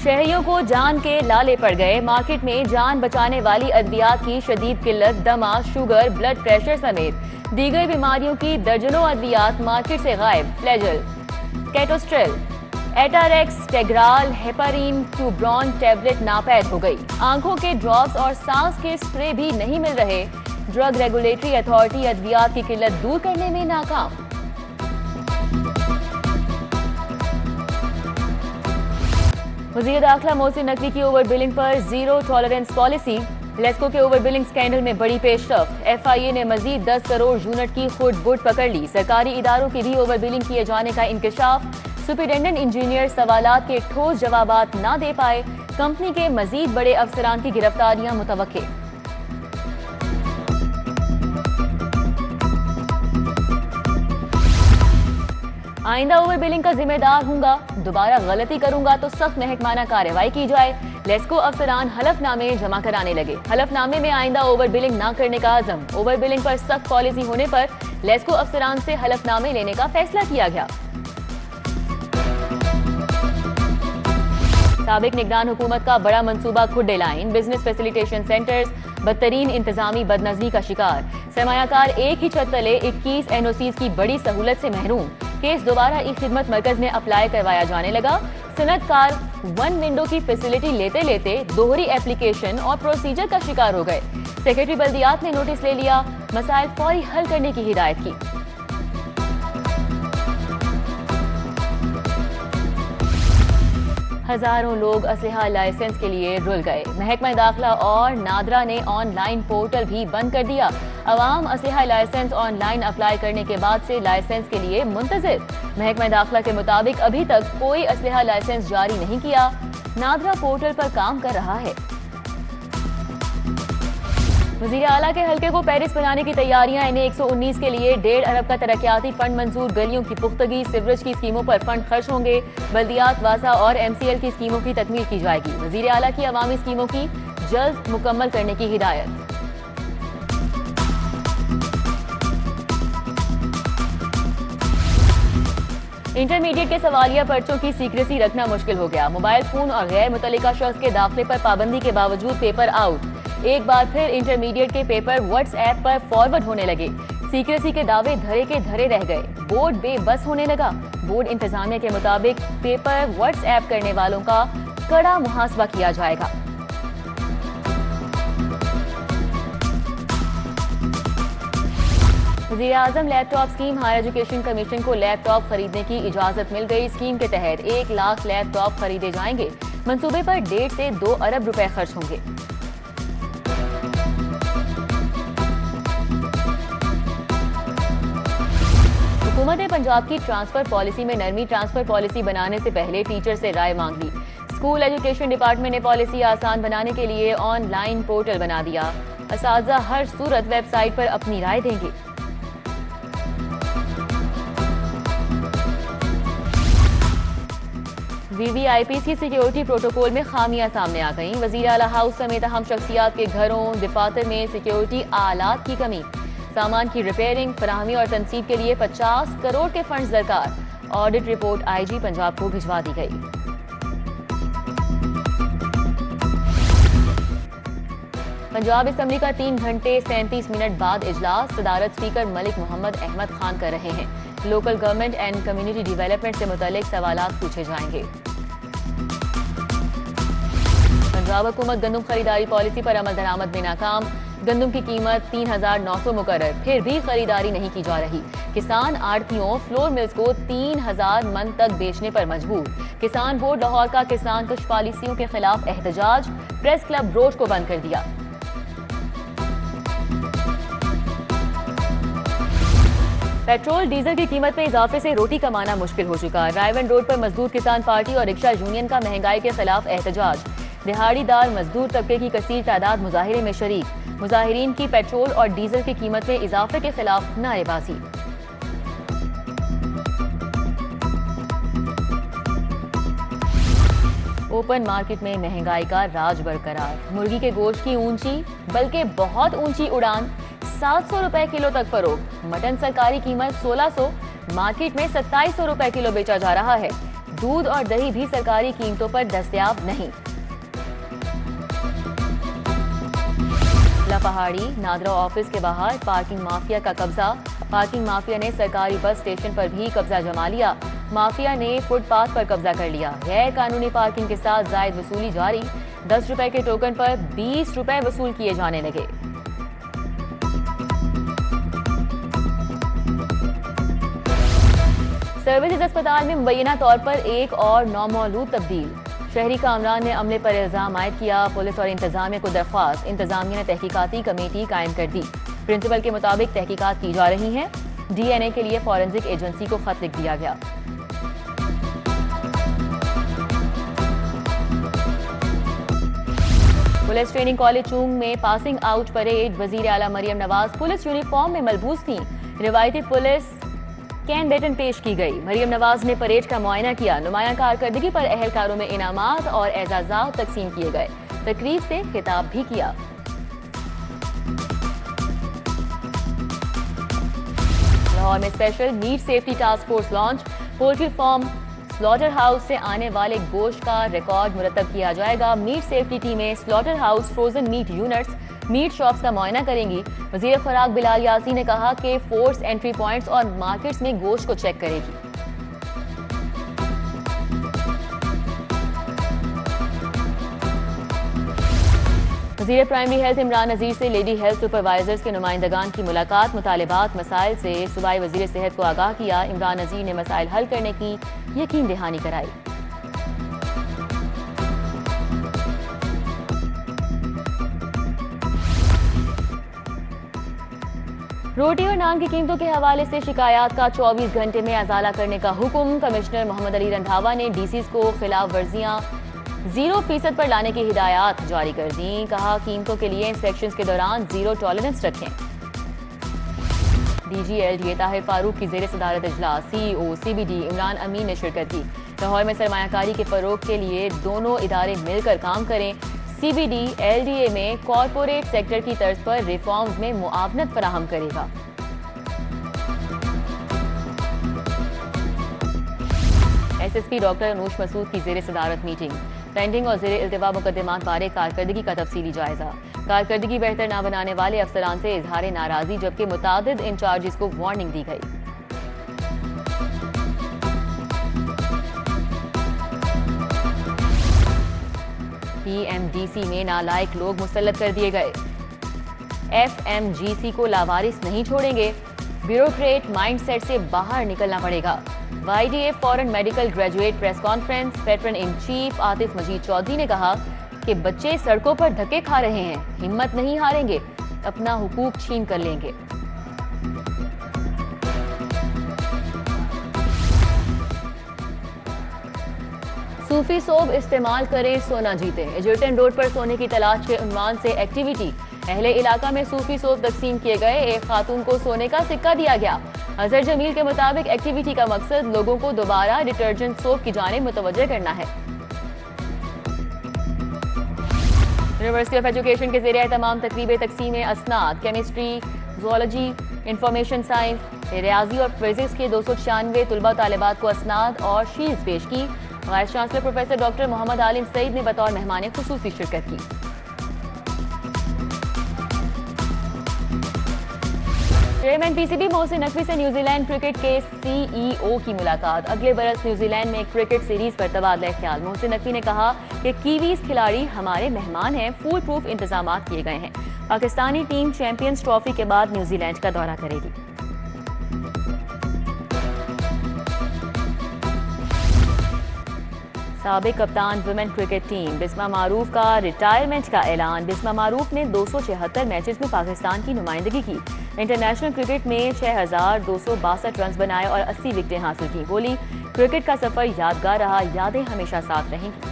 शहरियों को जान के लाले पड़ गए। मार्केट में जान बचाने वाली अद्वियात की शदीद किल्लत। दमा, शुगर, ब्लड प्रेशर समेत दीगर बीमारियों की दर्जनों अद्वियात मार्केट से गायब। फ्लैजल, केटोस्ट्रेल, एटारेक्स, टेग्राल, हेपारीन, ट्यूब्रॉन टैबलेट नापैद हो गई। आंखों के ड्रॉप्स और सांस के स्प्रे भी नहीं मिल रहे। ड्रग रेगुलेटरी अथॉरिटी अद्वियात की किल्लत दूर करने में नाकाम। वज़ीर दाखिला मोहसिन नकवी की ओवर बिलिंग पर जीरो टॉलरेंस पॉलिसी। लेस्को के ओवर बिलिंग स्कैंडल में बड़ी पेशरफ्त। FIA ने मजीद 10 करोड़ यूनिट की खुद बुट पकड़ ली। सरकारी इदारों की भी ओवर बिलिंग किए जाने का इंकशाफ। सुपरिटेंडेंट इंजीनियर सवालात के ठोस जवाबात ना दे पाए। कंपनी के मजीद बड़े अफसरान की गिरफ्तारियां मुतवक्के। आइंदा ओवर बिलिंग का जिम्मेदार हूंगा। दोबारा गलती करूंगा तो सख्त महकमाना कार्रवाई की जाए। लेस्को अफसरान हलफनामे जमा कराने लगे। हलफनामे में आइंदा ओवर बिलिंग न करने का आज़म। ओवर बिलिंग पर सख्त पॉलिसी होने पर लेस्को अफसरान से हलफनामे लेने का फैसला किया गया। साबिक निगरान हुकूमत का बड़ा मंसूबा खुड्डे लाइन, बिजनेस फैसिलिटेशन सेंटर्स बदतरीन इंतजामी बदनजमी का शिकार। सरमायाकार एक ही छत तले 21 NOCs की बड़ी सहूलत से महरूम। केस दोबारा ई खिदमत मरकज में अप्लाई करवाया जाने लगा। सनतकार वन विंडो की फैसिलिटी लेते लेते दोहरी एप्लीकेशन और प्रोसीजर का शिकार हो गए। सेक्रेटरी बल्दियात ने नोटिस ले लिया, मसाइल फौरी हल करने की हिदायत की। हजारों लोग असलहा लाइसेंस के लिए रुल गए। महकमा दाखिला और नादरा ने ऑनलाइन पोर्टल भी बंद कर दिया। अवाम असलहा लाइसेंस ऑनलाइन अप्लाई करने के बाद से लाइसेंस के लिए मुंतजिर। महकमा दाखिला के मुताबिक अभी तक कोई असलहा लाइसेंस जारी नहीं किया। नादरा पोर्टल पर काम कर रहा है। वज़ीर आला के हल्के को पेरिस बनाने की तैयारियां। NA 119 के लिए 1.5 अरब का तरक्याती फंड मंजूर। गलियों की पुख्तगी, सिवरेज की स्कीमों पर फंड खर्च होंगे। बल्दियात, वासा और MCL की स्कीमों की तकमील की जाएगी। वज़ीर आला की अवामी स्कीमों की जल्द मुकम्मल करने की हिदायत। इंटरमीडिएट के सवालिया पर्चों की सीक्रेसी रखना मुश्किल हो गया। मोबाइल फोन और गैर मुतल्लिका शख्स के दाखिले पर पाबंदी के बावजूद पेपर आउट। एक बार फिर इंटरमीडिएट के पेपर WhatsApp पर फॉरवर्ड होने लगे। सीक्रेसी के दावे धरे के धरे रह गए। बोर्ड बेबस होने लगा। बोर्ड इंतजामिया के मुताबिक पेपर WhatsApp करने वालों का कड़ा मुहासबा किया जाएगा। वज़ीर आज़म laptop scheme. Higher education commission को लैपटॉप खरीदने की इजाजत मिल गई। स्कीम के तहत 1 लाख लैपटॉप खरीदे जाएंगे। मंसूबे पर 1.5 से 2 अरब रुपए खर्च होंगे। हुकूमत पंजाब की ट्रांसफर पॉलिसी में नरमी। ट्रांसफर पॉलिसी बनाने से पहले टीचर से राय मांग ली। स्कूल एजुकेशन डिपार्टमेंट ने पॉलिसी आसान बनाने के लिए ऑनलाइन पोर्टल बना दिया। असातिज़ा हर सूरत वेबसाइट पर अपनी राय देंगे। VVIPs की सिक्योरिटी प्रोटोकॉल में खामियां सामने आ गईं। वज़ीर आला हाउस समेत अहम शख्सियात के घरों, दफातर में सिक्योरिटी आलात की कमी। सामान की रिपेयरिंग, फराहमी और तनसीब के लिए 50 करोड़ के फंड्स दरकार। ऑडिट रिपोर्ट IG पंजाब को भिजवा दी गई। पंजाब असेंबली का 3 घंटे 37 मिनट बाद इजलास। सदारत स्पीकर मलिक मोहम्मद अहमद खान कर रहे हैं। Local government and community development से मुतालिक सवालात पूछे जाएंगे। पंजाब हुकूमत गंदम खरीदारी पॉलिसी पर अमल दरामद में नाकाम। गंदम की कीमत 3,900 मुकर्रर, फिर भी खरीदारी नहीं की जा रही। किसान आड़तियों, फ्लोर मिल्स को 3,000 मन तक बेचने पर मजबूर। किसान बोर्ड लाहौर का किसान कुछ पॉलिसियों के खिलाफ एहतजाज। प्रेस क्लब रोड को बंद कर दिया। पेट्रोल डीजल की कीमत में इजाफे से रोटी कमाना मुश्किल हो चुका। रायवन रोड पर मजदूर किसान पार्टी और रिक्शा यूनियन का महंगाई के खिलाफ एहतजाज। दिहाड़ीदार मजदूर तबके की कसीर तादाद मुजाहिरे में शरीक। मुजाहिरीन की पेट्रोल और डीजल की कीमत में इजाफे के खिलाफ नारेबाजी। ओपन मार्केट में महंगाई का राज बरकरार। मुर्गी के गोश्त की ऊंची बल्कि बहुत ऊंची उड़ान। 700 रुपए किलो तक फरोख्त। मटन सरकारी कीमत 1600, मार्केट में 2700 रुपए किलो बेचा जा रहा है। दूध और दही भी सरकारी कीमतों पर दस्तयाब नहीं। पहाड़ी नादरा ऑफिस के बाहर पार्किंग माफिया का कब्जा। पार्किंग माफिया ने सरकारी बस स्टेशन पर भी कब्जा जमा लिया। माफिया ने फुटपाथ पर कब्जा कर लिया। गैर कानूनी पार्किंग के साथ जायद वसूली जारी। 10 रुपए के टोकन पर 20 रुपए वसूल किए जाने लगे। सर्विसेज अस्पताल में मुबैना तौर पर एक और नौमौलूद तब्दील। शहरी कामरान ने अमले पर इल्जाम आयद किया। पुलिस और इंतजामिया को दरख्वास्त। इंतजामिया ने तहकीकाती कमेटी कायम कर दी। प्रिंसिपल के मुताबिक तहकीकात की जा रही हैं। DNA के लिए फॉरेंसिक एजेंसी को खत लिख दिया गया। पुलिस ट्रेनिंग कॉलेज चूंग में पासिंग आउट परेड। वजीर आला मरियम नवाज पुलिस यूनिफॉर्म में मलबूस थी। रिवायती पुलिस कैन बेटन पेश की गई। मरियम नवाज ने परेड का मुआयना किया। नुमाया कारकर्दगी पर अहलकारों में इनामात और एजाजात तकसीम किए गए। तकरीब से खिताब भी किया। लाहौर में special meat safety task force launch. Poultry farm slaughter house से आने वाले गोश्त का रिकॉर्ड मुरतब किया जाएगा। मीट सेफ्टी टीमें slaughter house, frozen meat units, meat shops का मुआयना करेंगी। वजीर खुराक बिलाल यासी ने कहा कि फोर्स एंट्री पॉइंट्स और मार्केट्स में गोश्त को चेक करेगी। वजीर प्राइमरी हेल्थ इमरान नजीर से लेडी हेल्थ सुपरवाइजर्स के नुमाइंदगान की मुलाकात। मुतालिबात मसाइल से सूबाई वजीर सेहत को आगाह किया। इमरान नजीर ने मसाइल हल करने की यकीन दहानी कराई। रोटी और नान की कीमतों के हवाले से शिकायत का 24 घंटे में अजाला करने का हुक्म। कमिश्नर मोहम्मद अली रंधावा ने डीसीज को खिलाफ वर्जियां 0% पर लाने की हिदायत जारी कर दी। कहा कीमतों के लिए इंस्पेक्शंस के दौरान 0 टॉलरेंस रखें। DG LDA ताहिर फारूक की जेर सदारत इजलास। CEO CBD इमरान अमीन ने शिरकत की। लाहौर में सरमायाकारी के फरोग के लिए दोनों इदारे मिलकर काम करें। CBD LDA में कॉरपोरेट सेक्टर की तर्ज पर रिफॉर्म्स में मुआवनत फराहम करेगा। SSP डॉक्टर अनूश मसूद की जेर सदारत मीटिंग। पेंडिंग और जेर इल्तिवा मुकदमात बारे कारकर्दगी का तफसीली जायजा। कारकर्दगी बेहतर न बनाने वाले अफसरान से इजहार नाराजगी, जबकि मुतादिद इंचार्जेस को वार्निंग दी गई। PMDC में नालायक लोग मुसल्लत कर दिए गए। FMGC को लावारिस नहीं छोड़ेंगे। ब्यूरोक्रेट माइंडसेट से बाहर निकलना पड़ेगा। YDA foreign medical graduate press conference. Veteran in chief Atif Majeed Chaudhry ने कहा कि बच्चे सड़कों पर धक्के खा रहे हैं, हिम्मत नहीं हारेंगे, अपना हुकूक छीन कर लेंगे। सूफी सोब इस्तेमाल करें सोना जीते। एजर्टन रोड पर सोने की तलाश के उन्वान से एक्टिविटी। अहले इलाका में सूफी सोब तकसीम किए गए। एक खातून को सोने का सिक्का दिया गया। अजहर जमील के मुताबिक एक्टिविटी का मकसद लोगों को दोबारा डिटर्जेंट सोप की जानिब मुतवज्जह करना है। यूनिवर्सिटी ऑफ एजुकेशन के ज़रिए तमाम तकरीबें तकसीम असनाद, केमिस्ट्री, ज़ूलॉजी, इंफॉर्मेशन साइंस, रियाजी और फिजिक्स के 296 तुलबा तालिबात को असनाद और शील्ड्स पेश की। Vice chancellor professor doctor Mohammad Alim Saeed ने बतौर मेहमान खुसूसी शिरकत की। चेयरमैन PCB मोहसिन नकवी से न्यूजीलैंड क्रिकेट के CEO की मुलाकात। अगले बरस न्यूजीलैंड में क्रिकेट सीरीज पर तबादला ख्याल। मोहसिन नकवी ने कहा कि कीवीज खिलाड़ी हमारे मेहमान हैं, फूल प्रूफ इंतजाम किए गए हैं। पाकिस्तानी टीम चैंपियंस ट्रॉफी के बाद न्यूजीलैंड का दौरा करेगी। साबिक कप्तान वुमेन क्रिकेट टीम बिस्मा मारूफ का रिटायरमेंट का ऐलान। बिस्मा मारूफ ने 276 मैचेस में पाकिस्तान की नुमाइंदगी की। इंटरनेशनल क्रिकेट में 6262 रन बनाए और 80 विकेटें हासिल की। बोली, क्रिकेट का सफर यादगार रहा, यादें हमेशा साथ रहेंगी।